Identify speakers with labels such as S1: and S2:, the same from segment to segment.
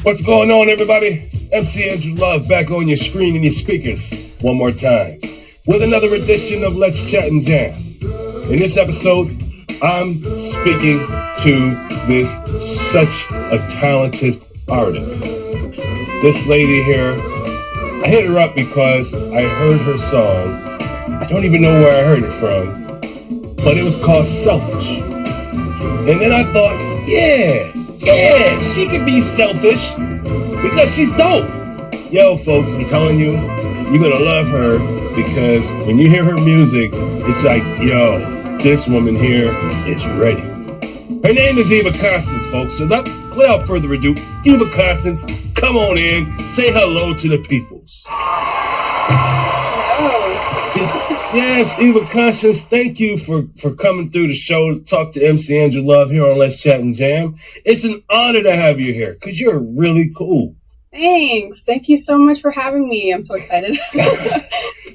S1: What's going on, everybody? MC Andrew Love back on your screen and your speakers one more time with another edition of Let's Chat and Jam. In this episode, I'm speaking to this such a talented artist. This lady here, I hit her up because I heard her song. I don't even know where I heard it from, but it was called Selfish. And then I thought, yeah, she could be selfish because she's dope. Yo, folks, I'm telling you, you're going to love her because when you hear her music, it's like, yo, this woman here is ready. Her name is Eva Constance, folks. So without further ado, Eva Constance, come on in, say hello to the peoples. Yes, Eva Constance, thank you for coming through the show to talk to MC Andrew Love here on Let's Chat and Jam. It's an honor to have you here because you're really cool.
S2: Thanks. Thank you so much for having me. I'm so excited.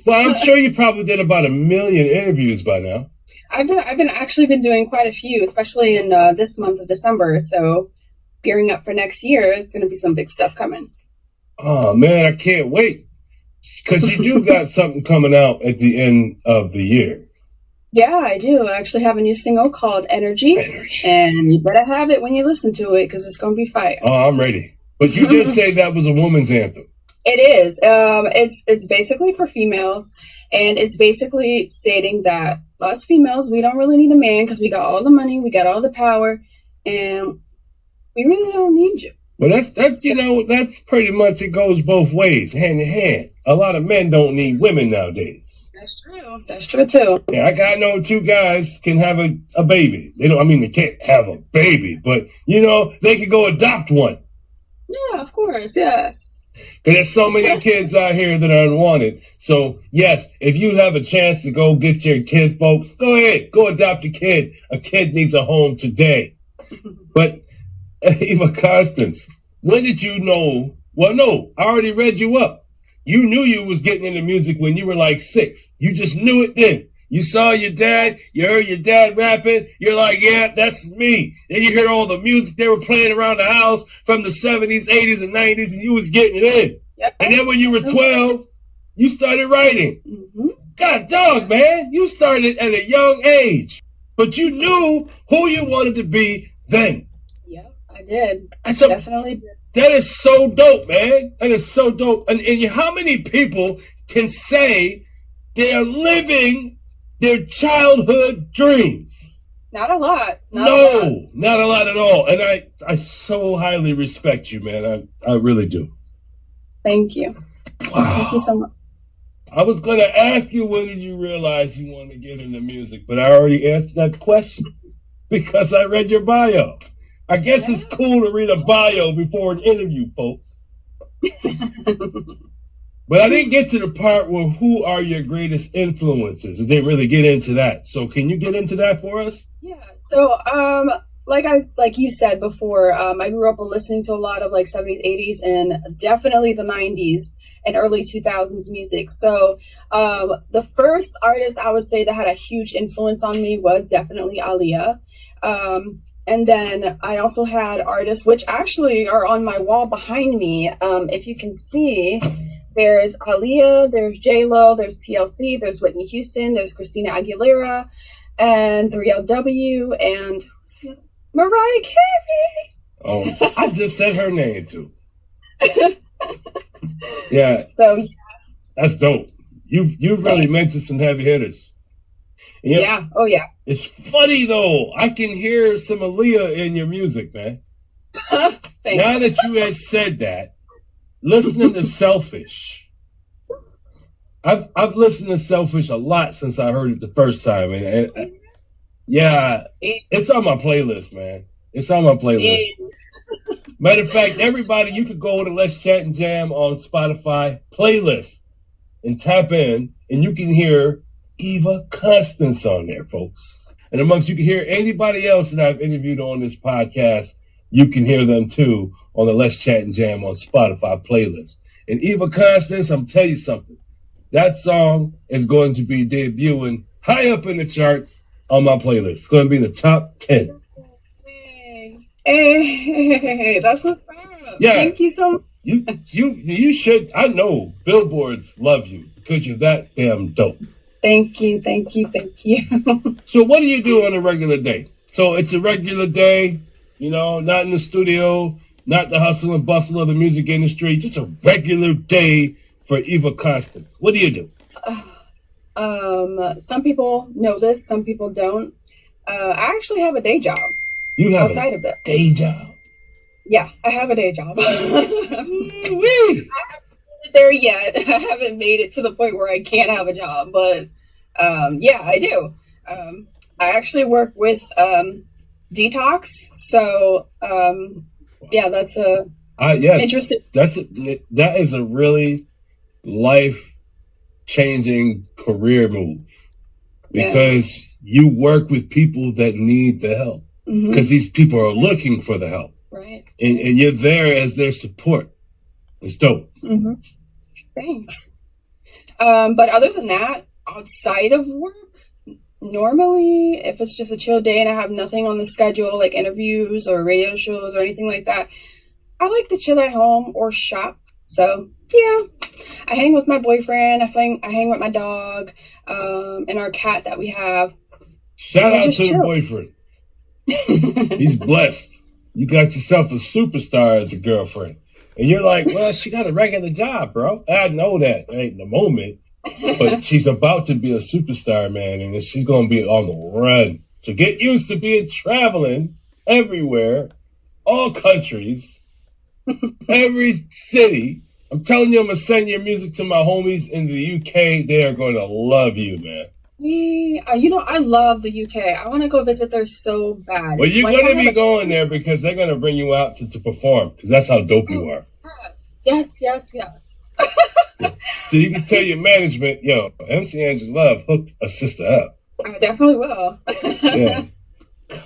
S1: Well, I'm sure you probably did about 1 million interviews by now.
S2: I've been doing quite a few, especially in this month of December. So gearing up for next year, it's going to be some big stuff coming.
S1: Oh, man, I can't wait. Because you do got something coming out at the end of the year.
S2: Yeah, I do. I actually have a new single called Energy. And you better have it when you listen to it because it's going to be fire.
S1: Oh, I'm ready. But you did say that was a woman's anthem.
S2: It is. It's basically for females. And it's basically stating that us females, we don't really need a man because we got all the money, we got all the power, and we really don't need you.
S1: Well, that's pretty much, it goes both ways, hand in hand. A lot of men don't need women nowadays.
S2: That's true. That's true, too.
S1: Yeah, I know 2 guys can have a baby. They can't have a baby, but, they can go adopt one.
S2: Yeah, of course, yes.
S1: Because there's so many kids out here that are unwanted. So, yes, if you have a chance to go get your kid, folks, go ahead. Go adopt a kid. A kid needs a home today. But, Eva Constance, when did you know? Well, no, I already read you up. You knew you was getting into music when you were like 6. You just knew it then. You saw your dad, you heard your dad rapping, you're like, yeah, that's me. Then you heard all the music they were playing around the house from the 70s, 80s, and 90s, and you was getting it in. Yep. And then when you were 12, you started writing. Mm-hmm. God dog, man, you started at a young age. But you knew who you wanted to be then.
S2: Yep, I did.
S1: Definitely did. That is so dope, man. That is so dope. And how many people can say they are living their childhood dreams?
S2: Not a lot.
S1: Not a lot at all. And I so highly respect you, man. I really do.
S2: Thank you.
S1: Wow.
S2: Thank you so much.
S1: I was going to ask you, when did you realize you wanted to get into music? But I already answered that question because I read your bio. I guess it's cool to read a bio before an interview, folks. But I didn't get to the part where who are your greatest influences. I didn't really get into that. So can you get into that for us?
S2: Yeah. So, like you said before, I grew up listening to a lot of 70s, 80s, and definitely the 90s and early 2000s music. So, the first artist I would say that had a huge influence on me was definitely Aaliyah. And then I also had artists, which actually are on my wall behind me. If you can see, there's Aaliyah, there's J-Lo, there's TLC, there's Whitney Houston, there's Christina Aguilera, and 3LW, and Mariah Carey.
S1: Oh, I just said her name too. Yeah.
S2: So yeah.
S1: That's dope. You've really mentioned some heavy hitters.
S2: Yeah. Oh yeah.
S1: It's funny though. I can hear some Aaliyah in your music, man. Now that you had said that, listening to Selfish. I've listened to Selfish a lot since I heard it the first time, and yeah, it's on my playlist, man. It's on my playlist. Matter of fact, everybody, you could go to Let's Chat and Jam on Spotify playlist and tap in, and you can hear Eva Constance on there, folks. And amongst you can hear anybody else that I've interviewed on this podcast. You can hear them too on the Let's Chat and Jam on Spotify playlist. And Eva Constance, I'm telling you something. That song is going to be debuting high up in the charts on my playlist. It's going to be in the top 10.
S2: Hey, that's what's up.
S1: Yeah.
S2: Thank you so much.
S1: You should. I know billboards love you because you're that damn dope.
S2: Thank you.
S1: So what do you do on a regular day? So it's a regular day, not in the studio, not the hustle and bustle of the music industry, just a regular day for Eva Constance. What do you do?
S2: Some people know this, some people don't. I actually have a day job.
S1: You have
S2: outside of that
S1: day job?
S2: Yeah, I have a day job. I
S1: Woo-wee.
S2: haven't made it there yet. I haven't made it to the point where I can't have a job, but yeah, I do. I actually work with Detox, so yeah, that's interesting.
S1: That is a really life-changing career move because you work with people that need the help because these people are looking for the help.
S2: Right.
S1: And you're there as their support. It's dope.
S2: Thanks. But other than that, outside of work, normally, if it's just a chill day and I have nothing on the schedule, like interviews or radio shows or anything like that, I like to chill at home or shop. So, yeah, I hang with my boyfriend. I hang with my dog and our cat that we have.
S1: Shout out to the boyfriend. He's blessed. You got yourself a superstar as a girlfriend. And you're like, well, she got a regular job, bro. I know that ain't in the moment. But she's about to be a superstar, man. And she's going to be on the run. So get used to being traveling everywhere, all countries, every city. I'm telling you, I'm going to send your music to my homies in the UK. They are going to love you, man.
S2: Yeah, I love the UK. I want to go visit there so bad.
S1: Well, you're going to be going there because they're going to bring you out to perform because that's how dope you are.
S2: Yes.
S1: So you can tell your management, yo, MC Angel Love hooked a sister up.
S2: I definitely will.
S1: Yeah.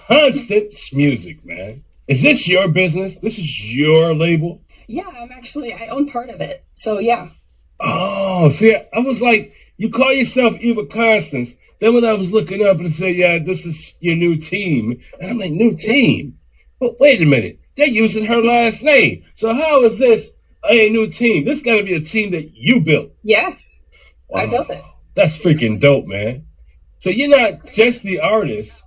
S1: Constance Music, man. Is this your business? This is your label?
S2: Yeah, I own part of it. So, yeah.
S1: Oh, see, I was like, you call yourself Eva Constance. Then when I was looking up and it said, yeah, this is your new team. And I'm like, new team? But wait a minute. They're using her last name. So how is this a new team? This got to be a team that you built.
S2: Yes.
S1: Wow.
S2: I built it.
S1: That's freaking dope, man. So you're not just the artist.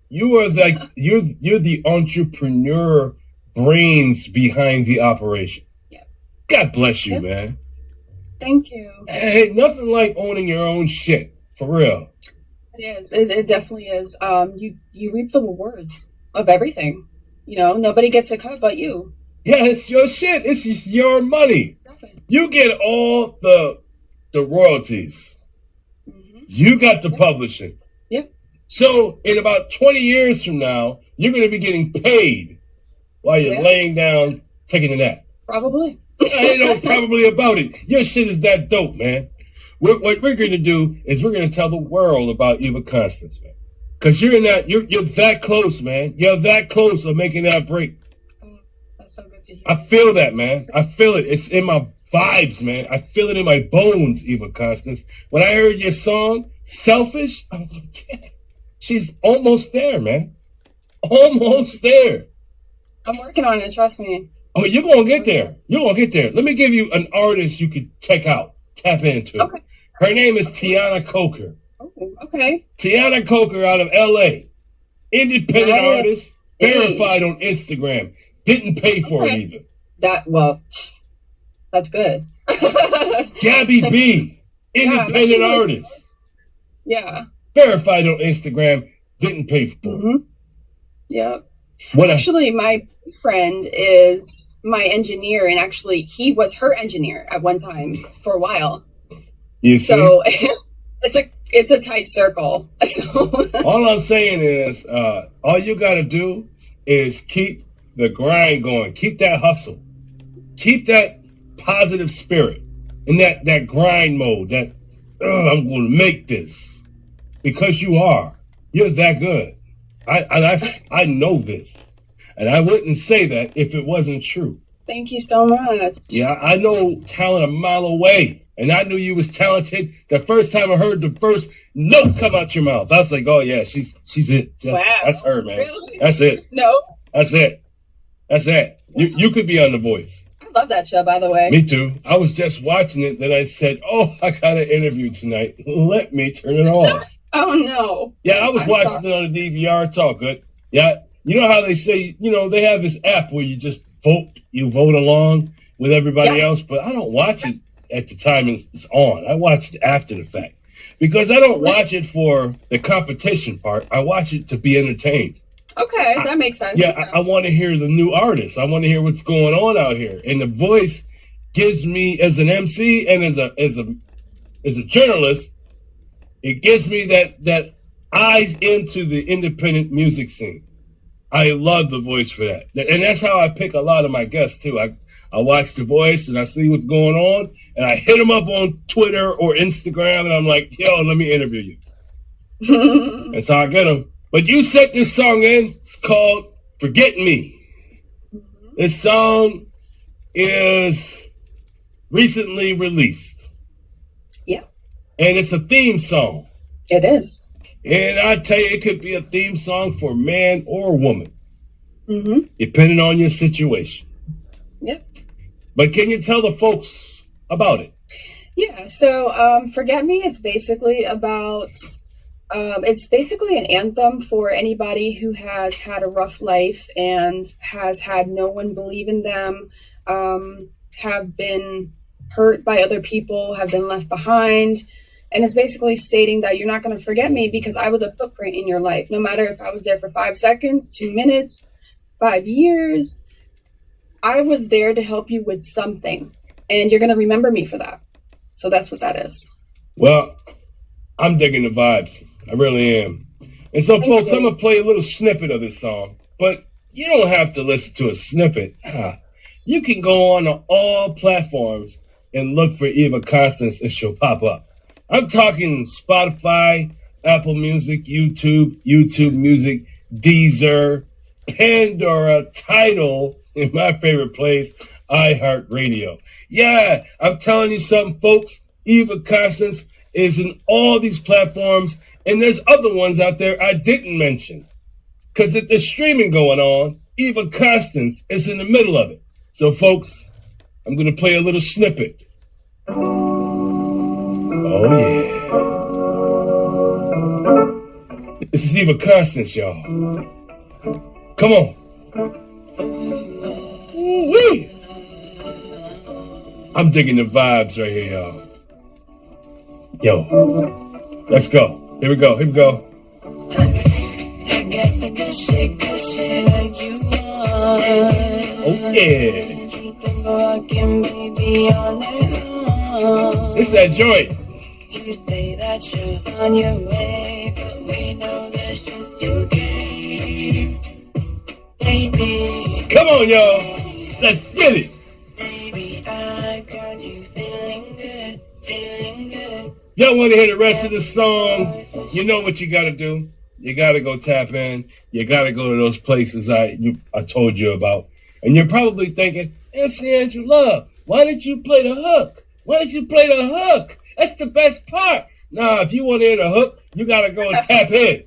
S1: You are like, you're the entrepreneur brains behind the operation. Yeah. God bless you, man.
S2: Thank you.
S1: Hey, nothing like owning your own shit, for real.
S2: It is. It definitely is. You reap the rewards of everything. Nobody gets a cut but you.
S1: Yeah, it's your shit. It's your money. Nothing. You get all the royalties. You got the publishing.
S2: Yep.
S1: So in about 20 years from now, you're going to be getting paid while you're laying down taking a nap.
S2: Probably.
S1: Ain't no probably about it. Your shit is that dope, man. What we're going to do is we're going to tell the world about Eva Constance, man. Because you're that close, man. You're that close of making that break.
S2: Oh, that's so good to hear.
S1: I feel that, man. I feel it. It's in my vibes, man. I feel it in my bones, Eva Constance. When I heard your song, Selfish, I was like, yeah, she's almost there, man. Almost there.
S2: I'm working on it, trust me.
S1: Oh, you're going to get there. You're going to get there. Let me give you an artist you could check out, tap into.
S2: Okay.
S1: Her name is Tiana Coker.
S2: Oh, okay.
S1: Tiana Coker out of L.A. Independent artist, verified on Instagram. Didn't pay for it either.
S2: That's good.
S1: Gabby B, independent artist.
S2: Yeah.
S1: Verified on Instagram. Didn't pay for it.
S2: Yeah. Actually, my friend is my engineer, and actually, he was her engineer at one time for a while.
S1: You see?
S2: So it's a tight circle.
S1: All I'm saying is, all you got to do is keep the grind going, keep that hustle, keep that positive spirit, and that grind mode. That I'm going to make this because you're that good. I know this, and I wouldn't say that if it wasn't true.
S2: Thank you so much.
S1: Yeah, I know talent a mile away, and I knew you was talented the first time I heard the first note come out your mouth. I was like, oh yeah, she's it.
S2: Wow,
S1: that's her, man.
S2: Really?
S1: That's it.
S2: No,
S1: that's it. That's that. You could be on The Voice.
S2: I love that show, by the way.
S1: Me too. I was just watching it, then I said, "Oh, I got an interview tonight. Let me turn it off."
S2: Oh no.
S1: Yeah, I was watching it on the DVR. It's all good. Yeah, you know how they say, they have this app where you just vote. You vote along with everybody else, but I don't watch it at the time it's on. I watch it after the fact because I don't watch it for the competition part. I watch it to be entertained.
S2: Okay, that makes sense.
S1: Yeah, I want to hear the new artists. I want to hear what's going on out here, and The Voice gives me, as an MC and as a journalist, it gives me that eyes into the independent music scene. I love The Voice for that, and that's how I pick a lot of my guests too. I watch The Voice and I see what's going on, and I hit them up on Twitter or Instagram, and I'm like, "Yo, let me interview you." That's how I get them. But you set this song in. It's called "Forget Me." This song is recently released.
S2: Yeah.
S1: And it's a theme song.
S2: It is.
S1: And I tell you, it could be a theme song for man or woman, depending on your situation.
S2: Yep.
S1: But can you tell the folks about it?
S2: Yeah, so Forget Me is basically about, it's basically an anthem for anybody who has had a rough life and has had no one believe in them, have been hurt by other people, have been left behind. And it's basically stating that you're not going to forget me because I was a footprint in your life. No matter if I was there for 5 seconds, 2 minutes, 5 years, I was there to help you with something. And you're going to remember me for that. So that's what that is.
S1: Well, I'm digging the vibes. I really am. And so, folks, I'm going to play a little snippet of this song. But you don't have to listen to a snippet. You can go on to all platforms and look for Eva Constance and she'll pop up. I'm talking Spotify, Apple Music, YouTube Music, Deezer, Pandora, Tidal, and my favorite place, iHeartRadio. Yeah, I'm telling you something, folks. Eva Constance is in all these platforms, and there's other ones out there I didn't mention. Because if there's streaming going on, Eva Constance is in the middle of it. So, folks, I'm going to play a little snippet. Oh, yeah. This is Eva Constance, y'all. Come on. Ooh-wee. I'm digging the vibes right here, y'all. Yo, let's go. Here we go. Oh, yeah. It's that joint. You say that you're on your way, but we know that's just your game. Baby. Come on, y'all. Let's get it. Baby, I got you feeling good. Y'all want to hear the rest of the song? You know what you got to do. You got to go tap in. You got to go to those places I told you about. And you're probably thinking, MC Andrew Love, why did you play the hook? That's the best part. Nah, if you want to hear the hook, you got to go and tap in.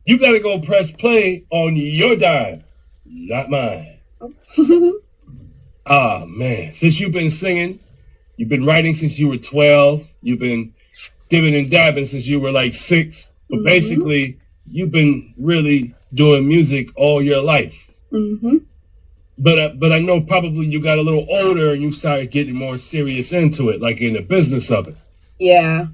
S1: You got to go press play on your dime, not mine. Ah, man. Since you've been singing, you've been writing since you were 12. You've been dibbing and dabbing since you were like 6. But basically, you've been really doing music all your life. But I know probably you got a little older and you started getting more serious into it, like in the business of it.
S2: Yeah.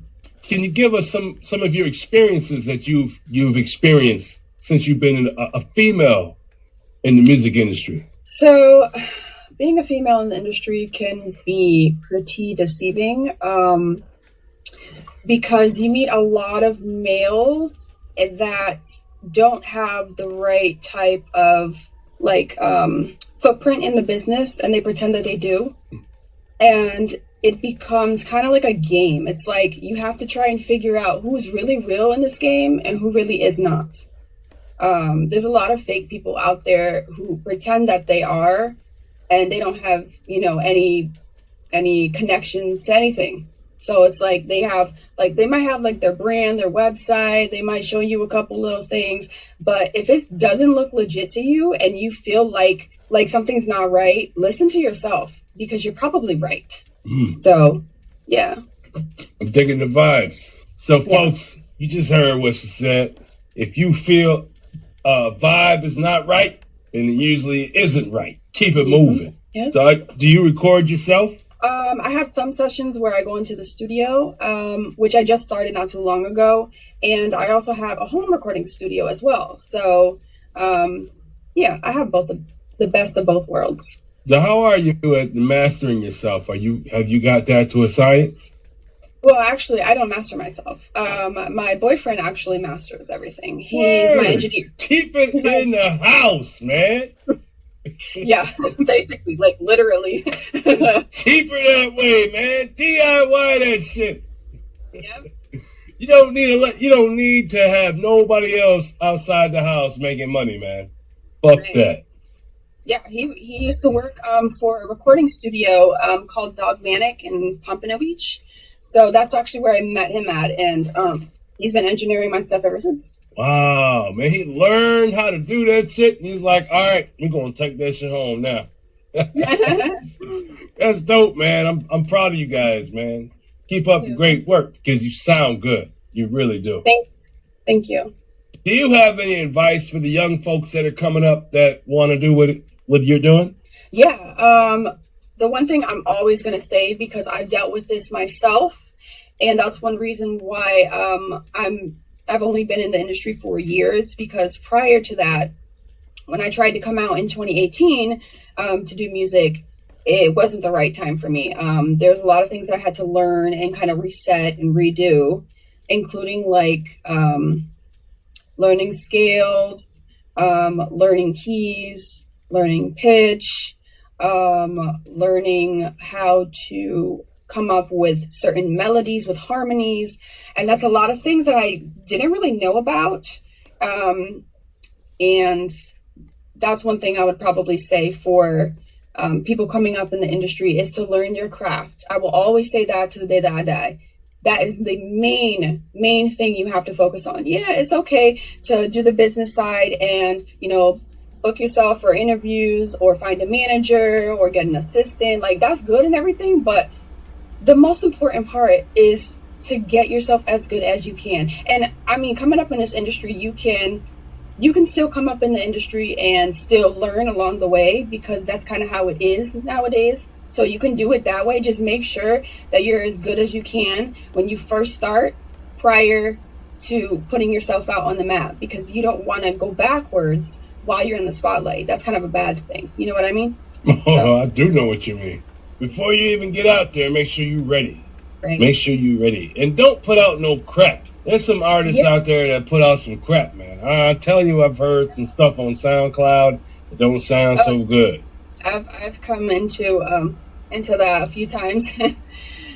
S1: Can you give us some of your experiences that you've experienced since you've been a female in the music industry?
S2: So, being a female in the industry can be pretty deceiving because you meet a lot of males that don't have the right type of footprint in the business, and they pretend that they do, and it becomes kind of like a game. It's like you have to try and figure out who's really real in this game and who really is not. There's a lot of fake people out there who pretend that they are, and they don't have any connections to anything. So it's like they might have like their brand, their website, they might show you a couple little things, but if it doesn't look legit to you and you feel like something's not right, listen to yourself because you're probably right. So, yeah.
S1: I'm digging the vibes. So, folks, you just heard what she said. If you feel a vibe is not right, then it usually isn't right. Keep it moving.
S2: Yeah.
S1: So, do you record yourself?
S2: I have some sessions where I go into the studio, which I just started not too long ago. And I also have a home recording studio as well. So, yeah, I have both the best of both worlds.
S1: So how are you at mastering yourself? Have you got that to a science?
S2: Well, actually, I don't master myself. My boyfriend actually masters everything. He's my engineer.
S1: Keep it in the house, man.
S2: Yeah, basically, like literally.
S1: Keep it that way, man. DIY that shit.
S2: Yep.
S1: You don't need to have nobody else outside the house making money, man. Fuck that.
S2: Yeah, he used to work for a recording studio called Dogmanic in Pompano Beach. So that's actually where I met him at, and he's been engineering my stuff ever since.
S1: Wow, man, he learned how to do that shit, and he's like, all right, we're going to take that shit home now. That's dope, man. I'm proud of you guys, man. Keep up the great work, because you sound good. You really do.
S2: Thank you.
S1: Do you have any advice for the young folks that are coming up that want to do what you're doing?
S2: Yeah, the one thing I'm always going to say, because I've dealt with this myself, and that's one reason why I've only been in the industry for years, because prior to that, when I tried to come out in 2018 to do music, it wasn't the right time for me. There's a lot of things that I had to learn and kind of reset and redo, including like learning scales, learning keys, learning pitch, learning how to come up with certain melodies with harmonies. And that's a lot of things that I didn't really know about. And that's one thing I would probably say for people coming up in the industry is to learn your craft. I will always say that to the day that I die. That is the main thing you have to focus on. Yeah, it's okay to do the business side and, book yourself for interviews or find a manager or get an assistant. Like, that's good and everything, but the most important part is to get yourself as good as you can. And I mean, coming up in this industry, you can still come up in the industry and still learn along the way, because that's kind of how it is nowadays. So you can do it that way. Just make sure that you're as good as you can when you first start, prior to putting yourself out on the map, because you don't want to go backwards while you're in the spotlight. That's kind of a bad thing. You know what I mean?
S1: Oh, I do know what you mean. Before you even get out there, make sure you're ready. Right. Make sure you're ready. And don't put out no crap. There's some artists out there that put out some crap, man. I'm telling you, I've heard some stuff on SoundCloud that don't sound so good.
S2: I've come into that a few times.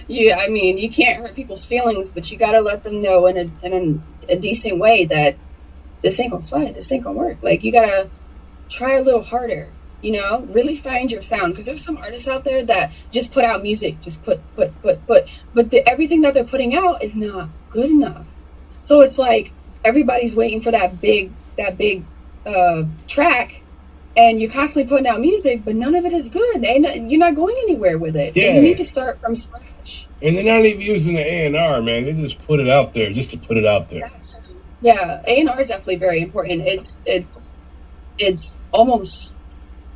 S2: You can't hurt people's feelings, but you got to let them know in a decent way that this ain't gonna fly, this ain't gonna work. Like, you gotta try a little harder, really find your sound, because there's some artists out there that just put out music, just put, but everything that they're putting out is not good enough. So it's like everybody's waiting for that big track, and you're constantly putting out music, but none of it is good, and you're not going anywhere with it. So you need to start from scratch.
S1: And they're not even using the A&R, man. They just put it out there just to put it out there.
S2: Yeah, A&R is definitely very important. It's almost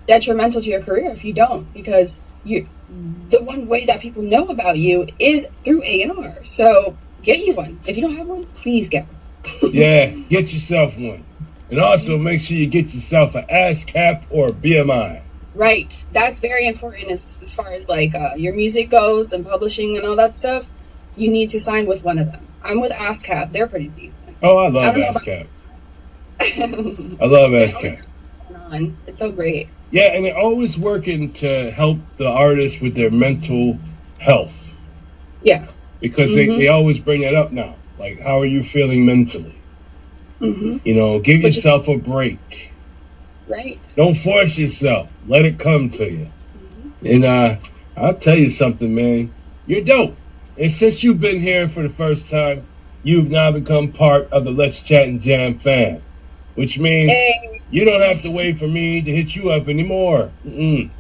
S2: detrimental to your career if you don't, because the one way that people know about you is through A&R. So get you one. If you don't have one, please get one.
S1: Yeah, get yourself one. And also make sure you get yourself an ASCAP or a BMI.
S2: Right. That's very important as far as like your music goes and publishing and all that stuff. You need to sign with one of them. I'm with ASCAP. They're pretty decent.
S1: Oh, I love ASCAP. I love ASCAP.
S2: It's so great.
S1: Yeah, and they're always working to help the artists with their mental health.
S2: Yeah.
S1: Because they always bring that up now. Like, how are you feeling mentally? Give yourself a break.
S2: Right.
S1: Don't force yourself. Let it come to you. And I'll tell you something, man. You're dope. And since you've been here for the first time, you've now become part of the Let's Chat and Jam fam, which means
S2: Hey.
S1: you don't have to wait for me to hit you up anymore.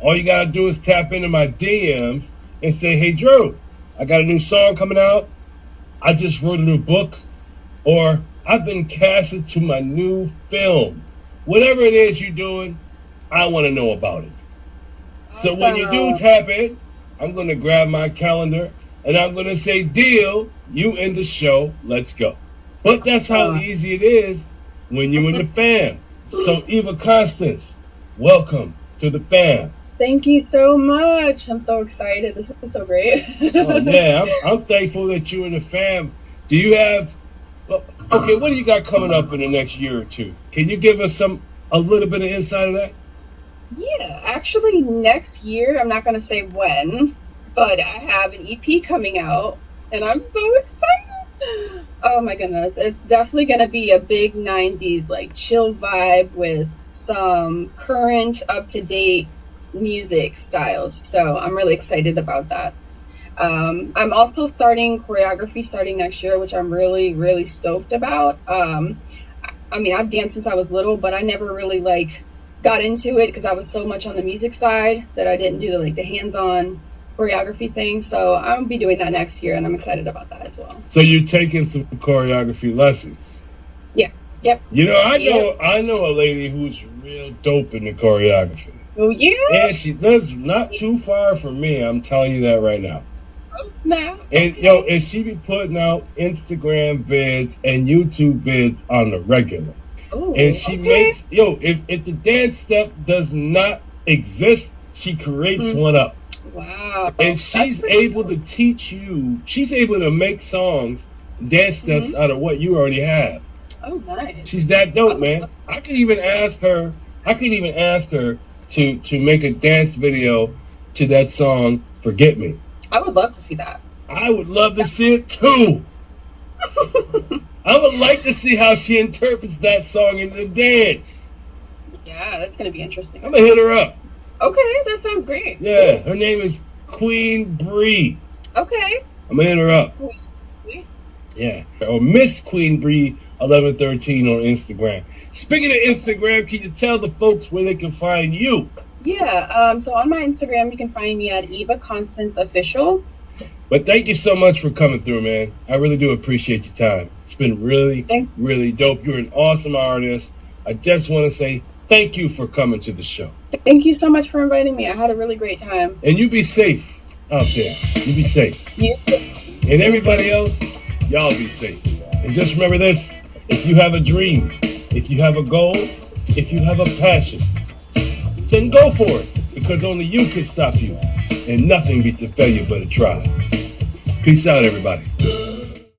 S1: All you gotta do is tap into my DMs and say, hey, Drew, I got a new song coming out. I just wrote a new book. Or I've been casted to my new film. Whatever it is you're doing, I want to know about it. So when you do tap in, I'm going to grab my calendar and I'm going to say, deal, you in the show, let's go. But that's how easy it is when you're in the fam. So Eva Constance, welcome to the fam.
S2: Thank you so much. I'm so excited. This is so great.
S1: Oh, yeah, I'm thankful that you're in the fam. Do you have, okay, what do you got coming up in the next year or two? Can you give us a little bit of insight of that?
S2: Yeah, actually next year, I'm not going to say when, but I have an EP coming out and I'm so excited. Oh my goodness. It's definitely going to be a big 90s like chill vibe with some current up-to-date music styles. So I'm really excited about that. I'm also starting choreography starting next year, which I'm really, really stoked about. I mean, I've danced since I was little, but I never really got into it because I was so much on the music side that I didn't do the hands-on choreography thing. So I'm gonna be doing that next year, and I'm excited about that as well.
S1: So you're taking some choreography lessons?
S2: Yeah. Yep.
S1: You know, I know a lady who's real dope in the choreography.
S2: Oh yeah.
S1: And she lives not too far from me. I'm telling you that right now.
S2: Oh snap.
S1: And and she be putting out Instagram vids and YouTube vids on the regular.
S2: Ooh,
S1: and she makes if the dance step does not exist, she creates one up.
S2: Wow.
S1: And she's able to teach you. She's able to make songs, dance steps out of what you already have.
S2: Oh, nice.
S1: She's that dope, man. I could even ask her to make a dance video to that song "Forget Me."
S2: I would love to see that.
S1: I would love to see it too. I would like to see how she interprets that song in the dance.
S2: Yeah, that's gonna be interesting.
S1: I'm gonna hit her up.
S2: Okay, that sounds great.
S1: Yeah, her name is Queen Bree.
S2: Okay.
S1: I'm gonna hit her up.
S2: Sweet.
S1: Yeah, or Miss Queen Bree 1113 on Instagram. Speaking of Instagram, can you tell the folks where they can find you?
S2: Yeah, so on my Instagram, you can find me at Eva Constance Official.
S1: But thank you so much for coming through, man. I really do appreciate your time. It's been really, really dope. You're an awesome artist. I just want to say thank you for coming to the show.
S2: Thank you so much for inviting me. I had a really great time.
S1: And you be safe out there. You be safe.
S2: You too.
S1: And everybody else, y'all be safe. And just remember this, if you have a dream, if you have a goal, if you have a passion, then go for it, because only you can stop you. And nothing beats a failure but a try. Peace out, everybody.